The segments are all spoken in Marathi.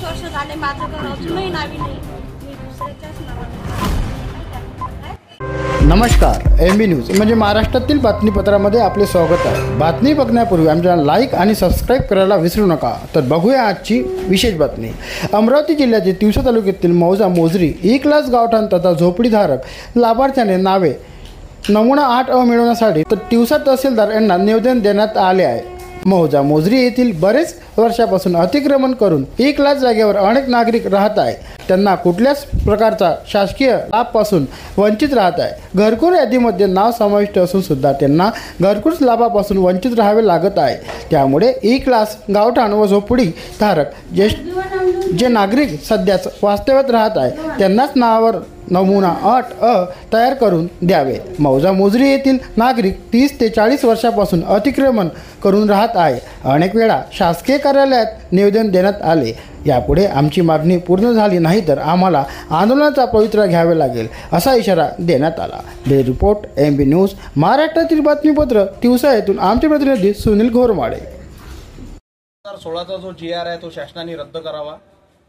वर्ष झाले माझं घर अजूनही नावी नाही. मी दुसऱ्याच्याच नावाने. नमस्कार, MB न्यूज म्हणजे महाराष्ट्रातील बातमीपत्रामध्ये आपले स्वागत आहे. बातमी बघण्यापूर्वी आमच्या लाईक आणि सबस्क्राईब करायला विसरू नका. तर बघूया आजची विशेष बातमी. अमरावती जिल्ह्यातील तिवसा तालुक्यातील मौजा मोजरी ई क्लास गावठाण तथा झोपडीधारक लाभार्थ्याने नावे नमुना 8 मिळवण्यासाठी तर तिवसा तहसीलदार यांना निवेदन देण्यात आले आहे. मौजा मोजरी येथील बरेच वर्षापासून अतिक्रमण करून ई क्लास जागेवर अनेक नागरिक राहत आहे. त्यांना कुठल्याच प्रकारचा शासकीय लाभापासून वंचित राहत आहे. घरकुल यादीमध्ये नाव समाविष्ट असून सुद्धा त्यांना घरकुल लाभापासून वंचित राहावे लागत आहे. त्यामुळे ई क्लास गावठाण व झोपडी धारक जे नागरिक सध्याच वास्तव्यात राहत आहे त्यांनाच नावावर नमुना 8 तयार करून द्यावे. मौजा मोजरी येथील नागरिक 30 ते 40 वर्षापासून अतिक्रमण करून राहत आहे. अनेक वेळा शासकीय कार्यालयात निवेदन देण्यात आले. यापुढे आमची मागणी पूर्ण झाली नाही तर आम्हाला आंदोलनाचा पवित्रा घ्यावे लागेल असा इशारा देण्यात आला. Bureau report, MB news. महाराष्ट्रातील बातमीपत्र तिवसा येथून आमचे प्रतिनिधी सुनील घोरमाडे. 2016चा जो GR आहे तो शासनाने रद्द करावा.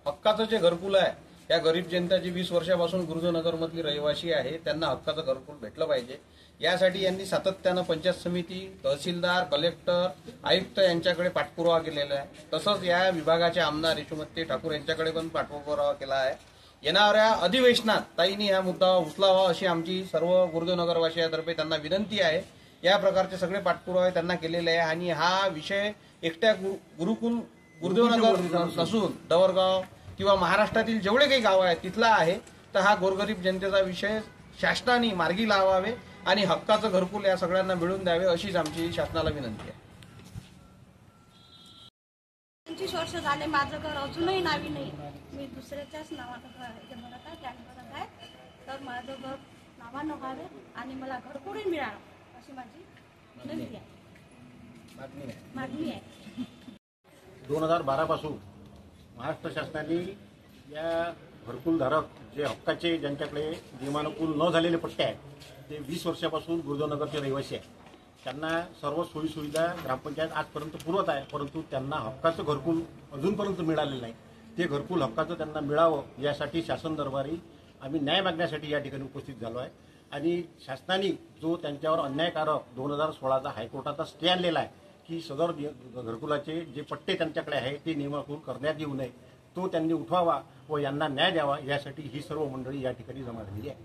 हक्काचं जे घरकुल आहे या गरीब जनताची 20 वर्षापासून गुरुजनगरमधली रहिवासी आहे त्यांना हक्काचं घरकुल भेटलं पाहिजे. यासाठी यांनी सातत्यानं पंचायत समिती, तहसीलदार, कलेक्टर, आयुक्त यांच्याकडे पाठपुरावा केलेला आहे. तसंच या विभागाचे आमदार यशोमती ठाकूर यांच्याकडे पण पाठपुरावा केला आहे. येणाऱ्या अधिवेशनात ताईंनी हा मुद्दा उचलावा अशी आमची सर्व गुरुजनगरवासियांतर्फे त्यांना विनंती आहे. या प्रकारचे सगळे पाठपुरावे त्यांना केलेले आहे आणि हा विषय एकट्या गुरुदेवनगर नसून डवरगाव किंवा महाराष्ट्रातील जेवढे काही गाव आहेत तिथला आहे. तर हा गोरगरीब जनतेचा विषय शासनाने मार्गी लावावे आणि हक्काचं घरकुल या सगळ्यांना मिळवून द्यावे अशीच आमची शासनाला विनंती आहे. 25 वर्ष झाले माझं घर अजूनही नावी नाही. मी दुसऱ्याच्याच नावानं हे म्हणत आहे, प्लॅन करत आहे. तर माझं घर नावानं व्हावे आणि मला घरकुलही मिळावं अशी माझी विनंती आहे, मागणी आहे. 2012 पासून महाराष्ट्र शासनाने या घरकुलधारक जे हक्काचे ज्यांच्याकडे नियमानुकूल न झालेले पट्टे आहेत ते 20 वर्षापासून गुरुदेवनगरचे रहिवासी आहेत. त्यांना सर्व सोयीसुविधा ग्रामपंचायत आजपर्यंत पुरवत आहे, परंतु त्यांना हक्काचं घरकुल अजूनपर्यंत मिळालेलं नाही. ते घरकुल हक्काचं त्यांना मिळावं यासाठी शासन दरबारी आम्ही न्याय मागण्यासाठी या ठिकाणी उपस्थित झालो आहे. आणि शासनाने जो त्यांच्यावर अन्यायकारक 2016चा हायकोर्टाचा स्टे आणलेला आहे की सदर घरकुलाचे जे पट्टे त्यांच्याकडे आहे ते नियमानुकूल करण्यात येऊ नये, तो त्यांनी उठवावा व यांना न्याय द्यावा यासाठी ही सर्व मंडळी या ठिकाणी जमा झाली आहे.